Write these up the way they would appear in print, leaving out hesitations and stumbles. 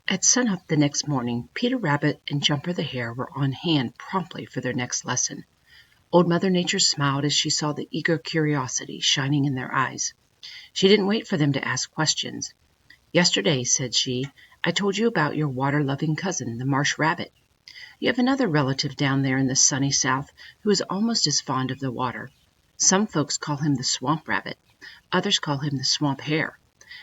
At sunup the next morning, Peter Rabbit and Jumper the Hare were on hand promptly for their next lesson. Old Mother Nature smiled as she saw the eager curiosity shining in their eyes. She didn't wait for them to ask questions. "Yesterday," said she, "I told you about your water-loving cousin, the marsh rabbit. You have another relative down there in the sunny South who is almost as fond of the water. Some folks call him the swamp rabbit. Others call him the swamp hare.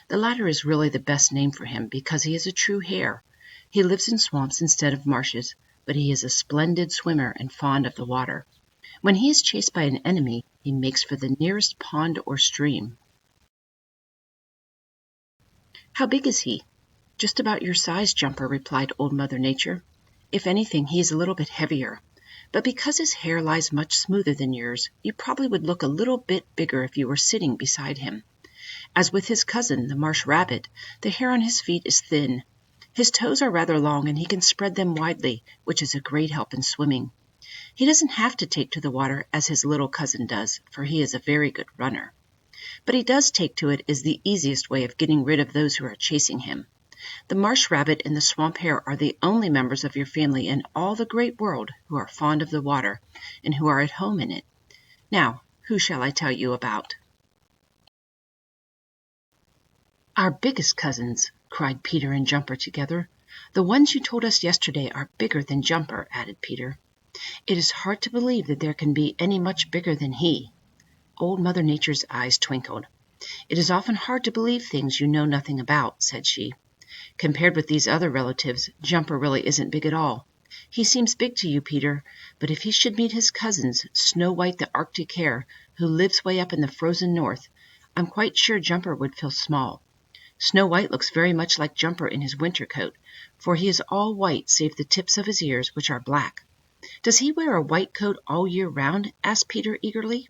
The latter is really the best name for him because he is a true hare. He lives in swamps instead of marshes, but he is a splendid swimmer and fond of the water. When he is chased by an enemy, he makes for the nearest pond or stream." "How big is he?" "Just about your size, Jumper," replied Old Mother Nature. "If anything, he is a little bit heavier. But because his hair lies much smoother than yours, you probably would look a little bit bigger if you were sitting beside him. As with his cousin, the marsh rabbit, the hair on his feet is thin. His toes are rather long, and he can spread them widely, which is a great help in swimming. He doesn't have to take to the water as his little cousin does, for he is a very good runner. But he does take to it as the easiest way of getting rid of those who are chasing him. The marsh rabbit and the swamp hare are the only members of your family in all the great world who are fond of the water and who are at home in it. Now, who shall I tell you about?" "Our biggest cousins," cried Peter and Jumper together. "The ones you told us yesterday are bigger than Jumper," added Peter. "It is hard to believe that there can be any much bigger than he." Old Mother Nature's eyes twinkled. "It is often hard to believe things you know nothing about," said she. "Compared with these other relatives, Jumper really isn't big at all. He seems big to you, Peter, but if he should meet his cousins, Snow White the Arctic Hare, who lives way up in the frozen north, I'm quite sure Jumper would feel small. Snow White looks very much like Jumper in his winter coat, for he is all white save the tips of his ears, which are black." "Does he wear a white coat all year round?" asked Peter eagerly.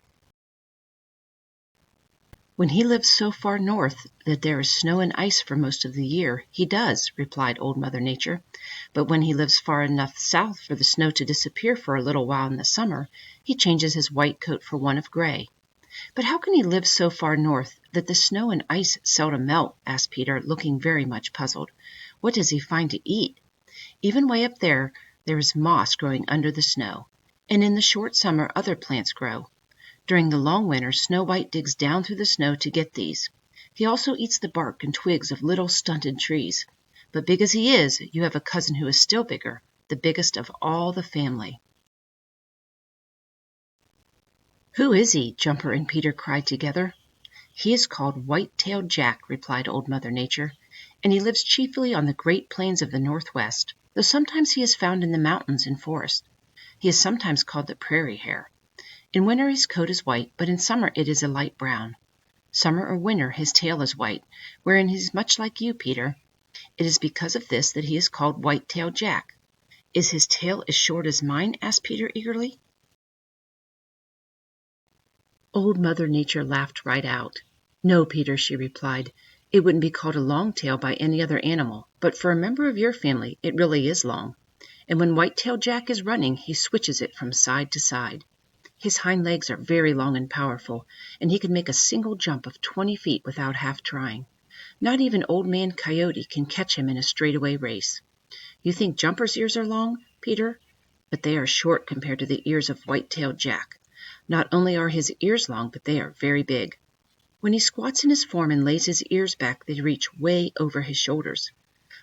"When he lives so far north that there is snow and ice for most of the year, he does," replied Old Mother Nature. "But when he lives far enough south for the snow to disappear for a little while in the summer, he changes his white coat for one of gray." "But how can he live so far north that the snow and ice seldom melt?" asked Peter, looking very much puzzled. "What does he find to eat? Even way up there is moss growing under the snow, and in the short summer other plants grow. During the long winter, Snow White digs down through the snow to get these. He also eats the bark and twigs of little stunted trees. But big as he is, you have a cousin who is still bigger, the biggest of all the family." "Who is he?" Jumper and Peter cried together. "He is called White-tailed Jack," replied Old Mother Nature, "and he lives chiefly on the great plains of the Northwest, though sometimes he is found in the mountains and forests. He is sometimes called the Prairie Hare. In winter his coat is white, but in summer it is a light brown. Summer or winter his tail is white, wherein he is much like you, Peter. It is because of this that he is called White-tailed Jack." "Is his tail as short as mine?" asked Peter eagerly. Old Mother Nature laughed right out. "No, Peter," she replied. "It wouldn't be called a long tail by any other animal, but for a member of your family it really is long. And when White-tailed Jack is running, he switches it from side to side. His hind legs are very long and powerful, and he can make a single jump of 20 feet without half trying. Not even Old Man Coyote can catch him in a straightaway race. You think Jumper's ears are long, Peter? But they are short compared to the ears of White-tailed Jack. Not only are his ears long, but they are very big. When he squats in his form and lays his ears back, they reach way over his shoulders.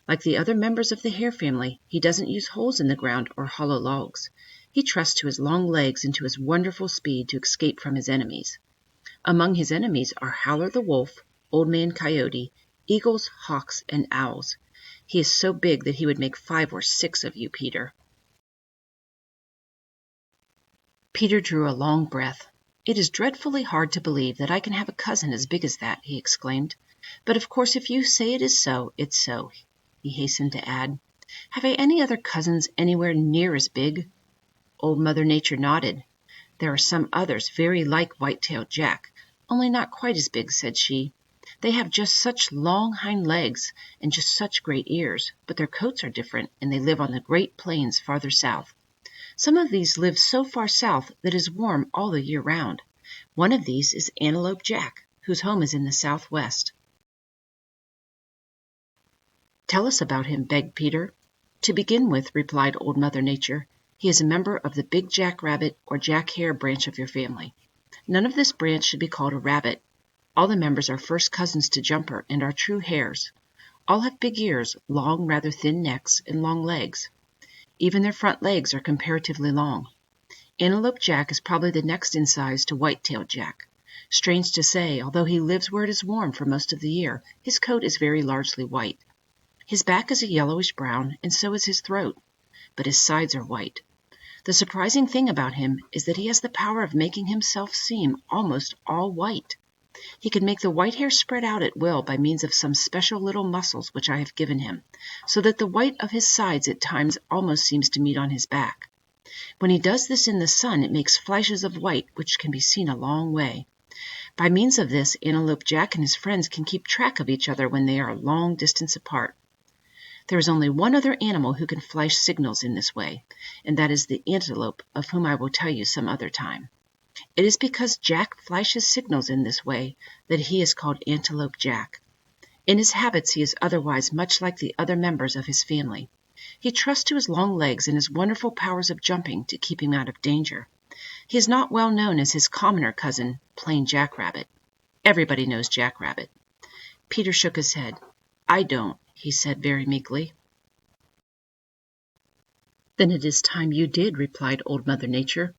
Like the other members of the hare family, he doesn't use holes in the ground or hollow logs. He trusts to his long legs and to his wonderful speed to escape from his enemies. Among his enemies are Howler the Wolf, Old Man Coyote, eagles, hawks, and owls. He is so big that he would make 5 or 6 of you, Peter." Peter drew a long breath. "It is dreadfully hard to believe that I can have a cousin as big as that," he exclaimed. "But of course if you say it is so, it's so," he hastened to add. "Have I any other cousins anywhere near as big?" Old Mother Nature nodded. "There are some others very like White-tailed Jack, only not quite as big," said she. "They have just such long hind legs and just such great ears, but their coats are different, and they live on the great plains farther south. Some of these live so far south that it is warm all the year round. One of these is Antelope Jack, whose home is in the Southwest." "Tell us about him," begged Peter. "To begin with," replied Old Mother Nature, "he is a member of the big jackrabbit or jack-hare branch of your family. None of this branch should be called a rabbit. All the members are first cousins to Jumper and are true hares. All have big ears, long, rather thin necks, and long legs. Even their front legs are comparatively long. Antelope Jack is probably the next in size to white-tailed Jack. Strange to say, although he lives where it is warm for most of the year, his coat is very largely white. His back is a yellowish-brown, and so is his throat, but his sides are white. The surprising thing about him is that he has the power of making himself seem almost all white. He can make the white hair spread out at will by means of some special little muscles which I have given him, so that the white of his sides at times almost seems to meet on his back. When he does this in the sun, it makes flashes of white which can be seen a long way. By means of this, Antelope Jack and his friends can keep track of each other when they are a long distance apart. There is only one other animal who can flash signals in this way, and that is the antelope, of whom I will tell you some other time. It is because Jack flashes signals in this way that he is called Antelope Jack. In his habits he is otherwise much like the other members of his family. He trusts to his long legs and his wonderful powers of jumping to keep him out of danger. He is not well known as his commoner cousin, plain Jackrabbit. Everybody knows Jackrabbit. Peter shook his head. "I don't," he said very meekly. "Then it is time you did," replied Old Mother Nature.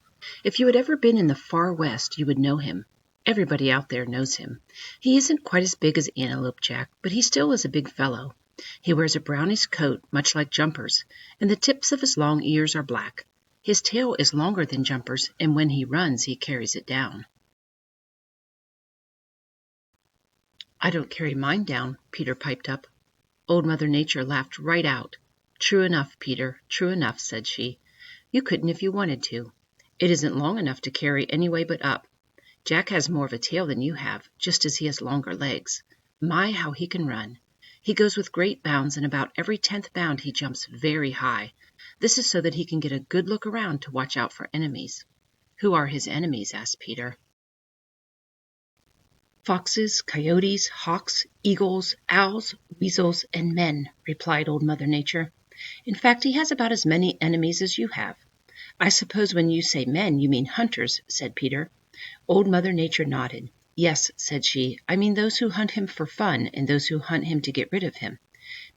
"If you had ever been in the far West, you would know him. Everybody out there knows him. He isn't quite as big as Antelope Jack, but he still is a big fellow. He wears a brownish coat, much like Jumper's, and the tips of his long ears are black. His tail is longer than Jumper's, and when he runs, he carries it down." "I don't carry mine down," Peter piped up. Old Mother Nature laughed right out. "True enough, Peter, true enough," said she. "You couldn't if you wanted to. It isn't long enough to carry any way but up. Jack has more of a tail than you have, just as he has longer legs. My, how he can run! He goes with great bounds, and about every 10th bound he jumps very high. This is so that he can get a good look around to watch out for enemies." "Who are his enemies?" asked Peter. "Foxes, coyotes, hawks, eagles, owls, weasels, and men," replied Old Mother Nature. "In fact, he has about as many enemies as you have." "I suppose when you say men, you mean hunters," said Peter. Old Mother Nature nodded. "Yes," said she, "I mean those who hunt him for fun and those who hunt him to get rid of him."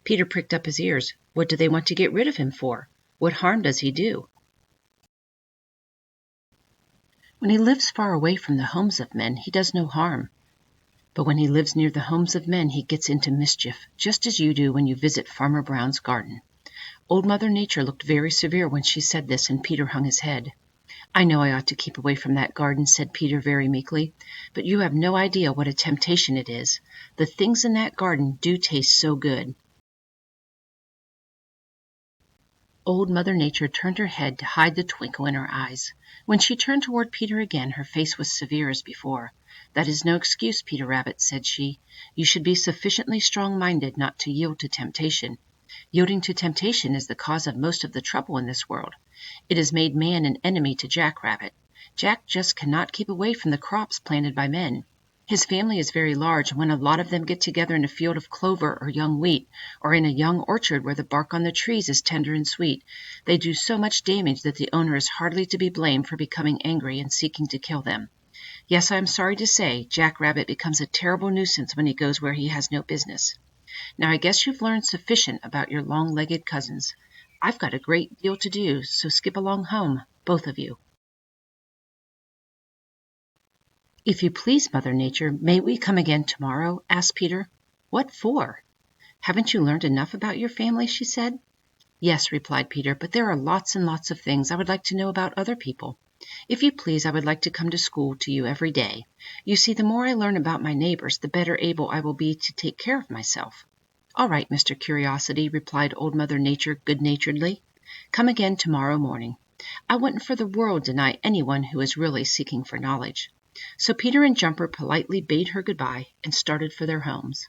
Peter pricked up his ears. "What do they want to get rid of him for? What harm does he do?" "When he lives far away from the homes of men, he does no harm. But when he lives near the homes of men, he gets into mischief, just as you do when you visit Farmer Brown's garden." Old Mother Nature looked very severe when she said this, and Peter hung his head. "I know I ought to keep away from that garden," said Peter very meekly, "but you have no idea what a temptation it is. The things in that garden do taste so good." Old Mother Nature turned her head to hide the twinkle in her eyes. When she turned toward Peter again, her face was severe as before. "That is no excuse, Peter Rabbit," said she. "You should be sufficiently strong-minded not to yield to temptation. Yielding to temptation is the cause of most of the trouble in this world. It has made man an enemy to Jack Rabbit. Jack just cannot keep away from the crops planted by men. His family is very large, and when a lot of them get together in a field of clover or young wheat, or in a young orchard where the bark on the trees is tender and sweet, they do so much damage that the owner is hardly to be blamed for becoming angry and seeking to kill them. Yes, I am sorry to say, Jack Rabbit becomes a terrible nuisance when he goes where he has no business. Now I guess you've learned sufficient about your long-legged cousins. I've got a great deal to do, so skip along home, both of you." "If you please, Mother Nature, may we come again tomorrow?" asked Peter. "What for?" "Haven't you learned enough about your family?" she said. "Yes," replied Peter, "but there are lots and lots of things I would like to know about other people. If you please, I would like to come to school to you every day. You see, the more I learn about my neighbors, the better able I will be to take care of myself." "All right, Mr. Curiosity," replied Old Mother Nature good-naturedly. "Come again tomorrow morning. I wouldn't for the world deny anyone who is really seeking for knowledge." So Peter and Jumper politely bade her goodbye and started for their homes.